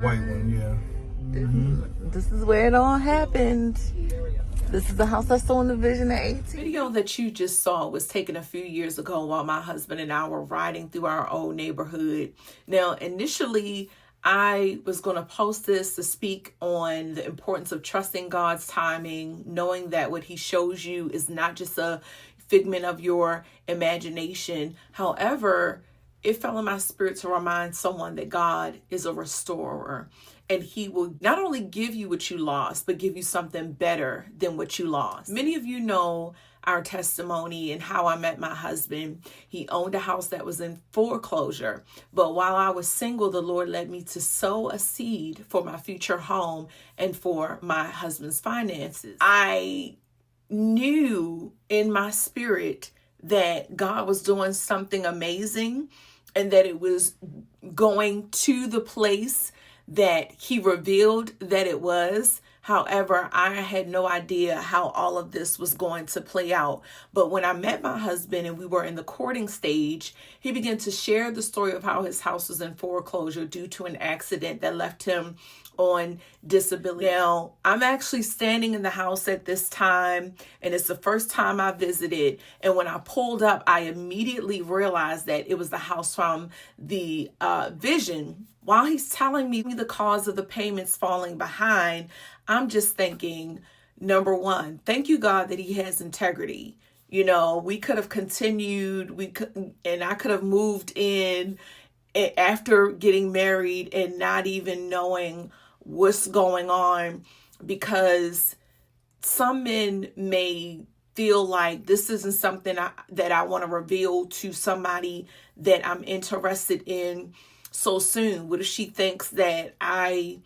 White one, yeah. This is where it all happened. This is the house I saw in the vision at 18. The video that you just saw was taken a few years ago while my husband and I were riding through our old neighborhood. Now, initially, I was going to post this to speak on the importance of trusting God's timing, knowing that what he shows you is not just a figment of your imagination. However, it fell in my spirit to remind someone that God is a restorer, and he will not only give you what you lost, but give you something better than what you lost. Many of you know our testimony and how I met my husband. He owned a house that was in foreclosure, but while I was single, the Lord led me to sow a seed for my future home and for my husband's finances. I knew in my spirit that God was doing something amazing and that it was going to the place that he revealed that it was. However, I had no idea how all of this was going to play out. But when I met my husband and we were in the courting stage, he began to share the story of how his house was in foreclosure due to an accident that left him on disability. Now, I'm actually standing in the house at this time, and it's the first time I visited. And when I pulled up, I immediately realized that it was the house from the vision. While he's telling me the cause of the payments falling behind, I'm just thinking, number one, thank you, God, that he has integrity. You know, we could have continued, and I could have moved in after getting married and not even knowing what's going on, because some men may feel like this isn't something that I want to reveal to somebody that I'm interested in so soon. What if she thinks that I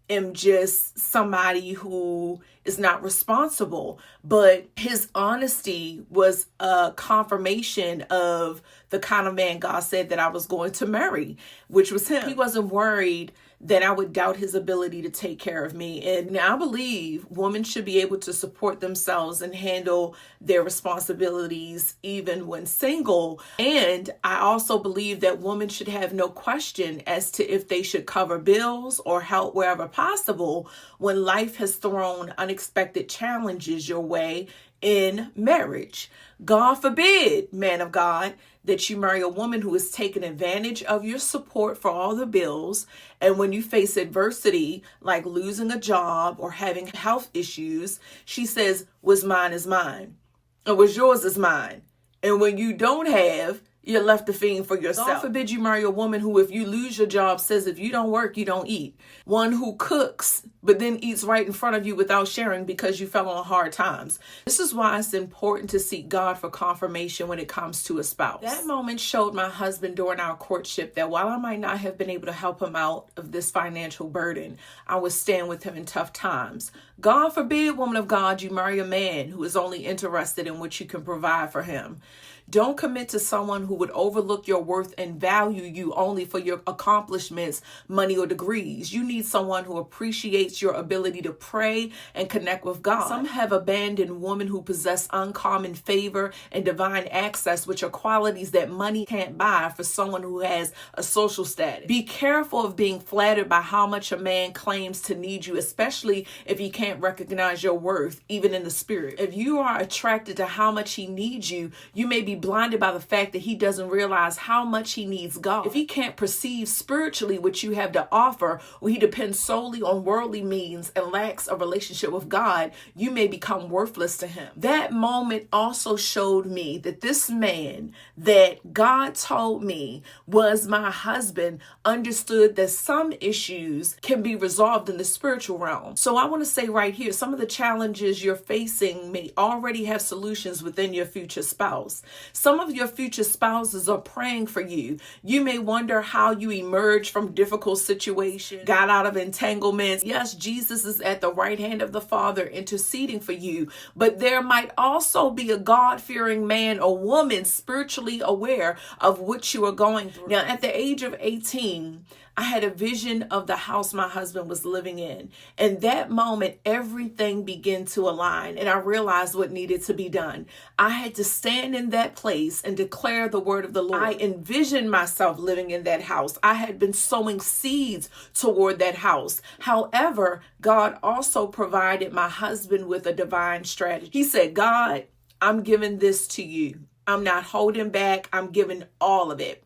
am just somebody who is not responsible? But his honesty was a confirmation of the kind of man God said that I was going to marry, which was him. He wasn't worried that I would doubt his ability to take care of me. And I believe women should be able to support themselves and handle their responsibilities even when single. And I also believe that women should have no question as to if they should cover bills or help wherever possible when life has thrown unexpected challenges your way in marriage. God forbid, man of God, that you marry a woman who is taking advantage of your support for all the bills. And when you face adversity, like losing a job or having health issues, she says, what's mine is mine, and what's yours is mine. And when you don't have, you're left to fend for yourself. God forbid you marry a woman who, if you lose your job, says if you don't work, you don't eat. One who cooks, but then eats right in front of you without sharing because you fell on hard times. This is why it's important to seek God for confirmation when it comes to a spouse. That moment showed my husband during our courtship that while I might not have been able to help him out of this financial burden, I would stand with him in tough times. God forbid, woman of God, you marry a man who is only interested in what you can provide for him. Don't commit to someone who would overlook your worth and value you only for your accomplishments, money, or degrees. You need someone who appreciates your ability to pray and connect with God. Some have abandoned women who possess uncommon favor and divine access, which are qualities that money can't buy, for someone who has a social status. Be careful of being flattered by how much a man claims to need you, especially if he can't recognize your worth, even in the spirit. If you are attracted to how much he needs you, you may be blinded by the fact that he doesn't realize how much he needs God. If he can't perceive spiritually what you have to offer, or he depends solely on worldly means and lacks a relationship with God, you may become worthless to him. That moment also showed me that this man that God told me was my husband understood that some issues can be resolved in the spiritual realm. So I want to say right here, some of the challenges you're facing may already have solutions within your future spouse. Some of your future spouses are praying for you. You may wonder how you emerged from difficult situations, got out of entanglements. Yes, Jesus is at the right hand of the Father interceding for you, but there might also be a God-fearing man or woman spiritually aware of what you are going through. Now, at the age of 18, I had a vision of the house my husband was living in. And that moment, everything began to align, and I realized what needed to be done. I had to stand in that place and declare the word of the Lord. I envisioned myself living in that house. I had been sowing seeds toward that house. However, God also provided my husband with a divine strategy. He said, God, I'm giving this to you. I'm not holding back. I'm giving all of it.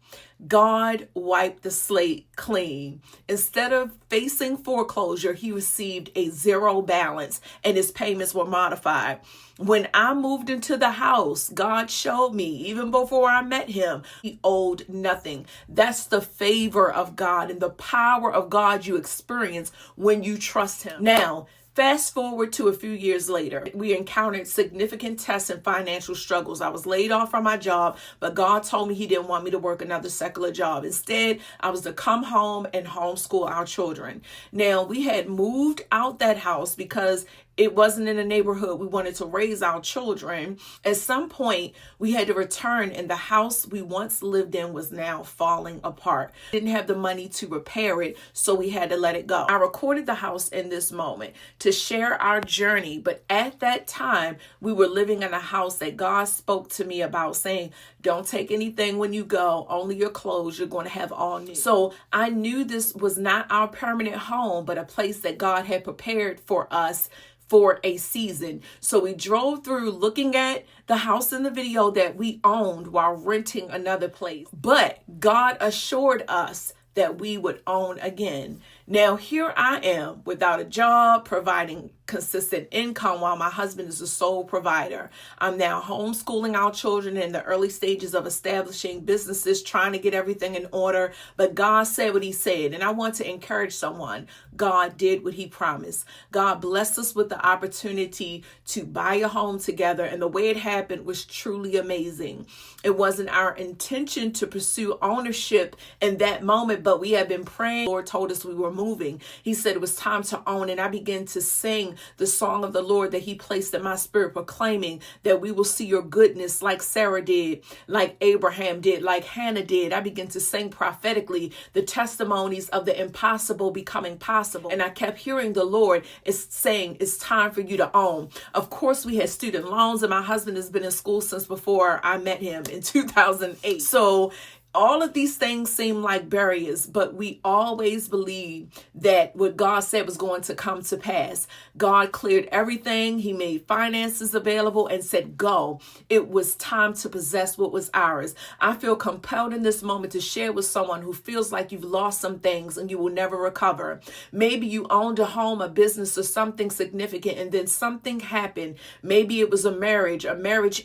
God wiped the slate clean. Instead of facing foreclosure, he received a zero balance and his payments were modified. When I moved into the house, God showed me, even before I met him, he owed nothing. That's the favor of God and the power of God you experience when you trust him. Now, fast forward to a few years later, we encountered significant tests and financial struggles. I was laid off from my job, but God told me he didn't want me to work another secular job. Instead, I was to come home and homeschool our children. Now, we had moved out that house because it wasn't in a neighborhood we wanted to raise our children. At some point, we had to return, and the house we once lived in was now falling apart. Didn't have the money to repair it, so we had to let it go. I recorded the house in this moment to share our journey, but at that time, we were living in a house that God spoke to me about, saying, don't take anything when you go, only your clothes, you're going to have all new. So I knew this was not our permanent home, but a place that God had prepared for us for a season. So we drove through looking at the house in the video that we owned while renting another place. But God assured us that we would own again. Now here I am without a job, providing consistent income while my husband is the sole provider. I'm now homeschooling our children in the early stages of establishing businesses, trying to get everything in order. But God said what he said. And I want to encourage someone. God did what he promised. God blessed us with the opportunity to buy a home together. And the way it happened was truly amazing. It wasn't our intention to pursue ownership in that moment, but we had been praying. The Lord told us we were moving. He said it was time to own. And I began to sing the song of the Lord that he placed in my spirit, proclaiming that we will see your goodness like Sarah did, like Abraham did, like Hannah did. I began to sing prophetically the testimonies of the impossible becoming possible. And I kept hearing the Lord is saying, it's time for you to own. Of course, we had student loans, and my husband has been in school since before I met him in 2008. So all of these things seem like barriers, but we always believe that what God said was going to come to pass. God cleared everything. He made finances available and said, go. It was time to possess what was ours. I feel compelled in this moment to share with someone who feels like you've lost some things and you will never recover. Maybe you owned a home, a business, or something significant, and then something happened. Maybe it was a marriage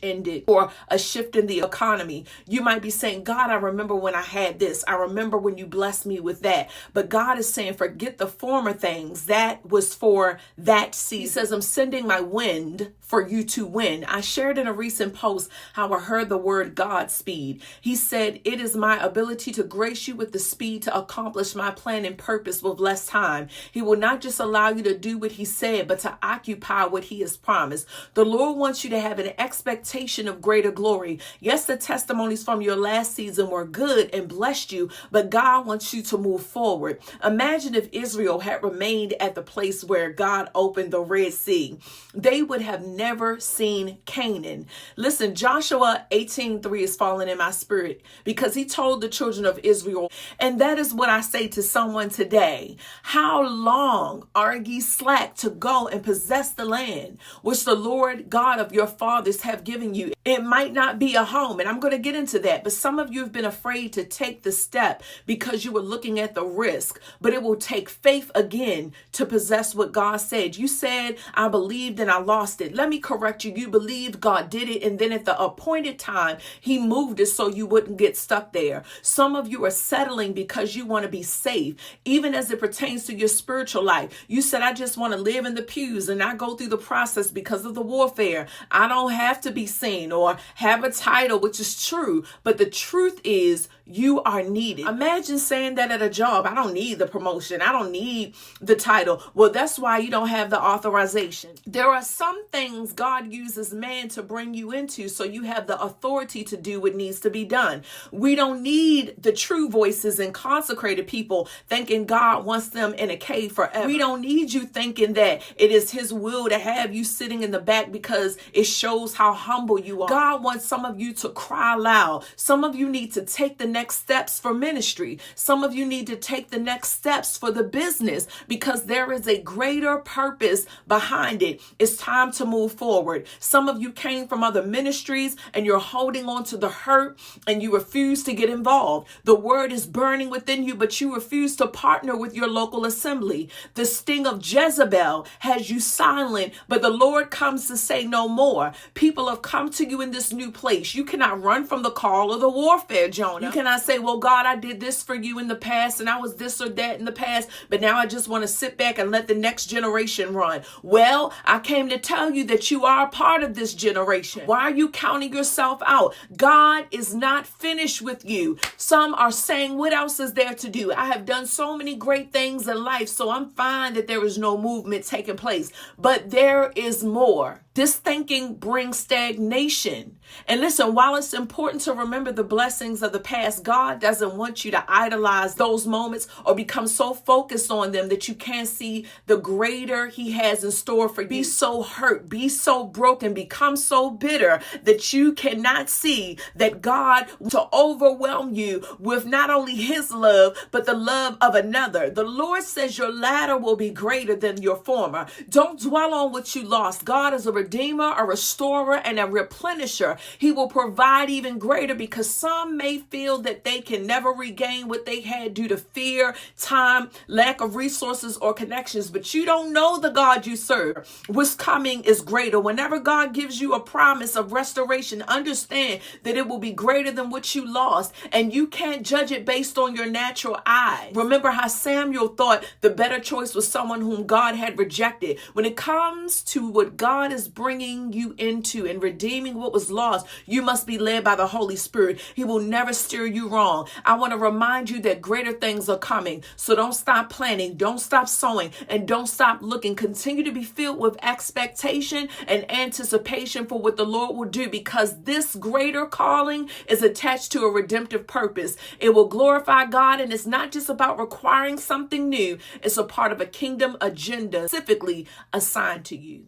ended, or a shift in the economy. You might be saying, God, I remember when I had this. I remember when you blessed me with that. But God is saying, forget the former things. That was for that season. He says, I'm sending my wind for you to win. I shared in a recent post how I heard the word Godspeed. He said, it is my ability to grace you with the speed to accomplish my plan and purpose with less time. He will not just allow you to do what he said, but to occupy what he has promised. The Lord wants you to have an expectation of greater glory. Yes, the testimonies from your last season were good and blessed you, but God wants you to move forward. Imagine if Israel had remained at the place where God opened the Red Sea. They would have never seen Canaan. Listen, Joshua 18:3 is falling in my spirit because he told the children of Israel, and that is what I say to someone today. How long are ye slack to go and possess the land which the Lord God of your fathers have given you? It might not be a home, and I'm going to get into that, but some of you have been afraid to take the step because you were looking at the risk, but it will take faith again to possess what God said. You said, I believed and I lost it. Let me correct you. You believed, God did it, and then at the appointed time, he moved it so you wouldn't get stuck there. Some of you are settling because you want to be safe, even as it pertains to your spiritual life. You said, I just want to live in the pews and not go through the process because of the warfare. I don't have to be seen or have a title, which is true. But the truth is, you are needed. Imagine saying that at a job. I don't need the promotion. I don't need the title. Well, that's why you don't have the authorization. There are some things God uses man to bring you into so you have the authority to do what needs to be done. We don't need the true voices and consecrated people thinking God wants them in a cave forever. We don't need you thinking that it is his will to have you sitting in the back because it shows how humble you are. God wants some of you to cry loud. Some of you need to take the next steps for ministry. Some of you need to take the next steps for the business because there is a greater purpose behind it. It's time to move forward. Some of you came from other ministries and you're holding on to the hurt and you refuse to get involved. The word is burning within you, but you refuse to partner with your local assembly. The sting of Jezebel has you silent, but the Lord comes to say no more. People have come to you in this new place. You cannot run from the call or the warfare, Jonah. You cannot say, well, God, I did this for you in the past and I was this or that in the past, but now I just want to sit back and let the next generation run. Well, I came to tell you that you are a part of this generation. Why are you counting yourself out? God is not finished with you. Some are saying, what else is there to do? I have done so many great things in life, so I'm fine that there is no movement taking place. But there is more. This thinking brings stagnation. And listen, while it's important to remember the blessings of the past, God doesn't want you to idolize those moments or become so focused on them that you can't see the greater he has in store for you. Be so hurt, be so broken, become so bitter that you cannot see that God to overwhelm you with not only his love, but the love of another. The Lord says your latter will be greater than your former. Don't dwell on what you lost. God is a redeemer, a restorer, and a replenisher. He will provide even greater because some may feel that they can never regain what they had due to fear, time, lack of resources, or connections. But you don't know the God you serve. What's coming is greater. Whenever God gives you a promise of restoration, understand that it will be greater than what you lost. And you can't judge it based on your natural eye. Remember how Samuel thought the better choice was someone whom God had rejected. When it comes to what God is bringing you into and redeeming what was lost, you must be led by the Holy Spirit. He will never steer you wrong. I want to remind you that greater things are coming. So don't stop planning, don't stop sowing, and don't stop looking. Continue to be filled with expectation and anticipation for what the Lord will do, because this greater calling is attached to a redemptive purpose. It will glorify God, and it's not just about requiring something new. It's a part of a kingdom agenda specifically assigned to you.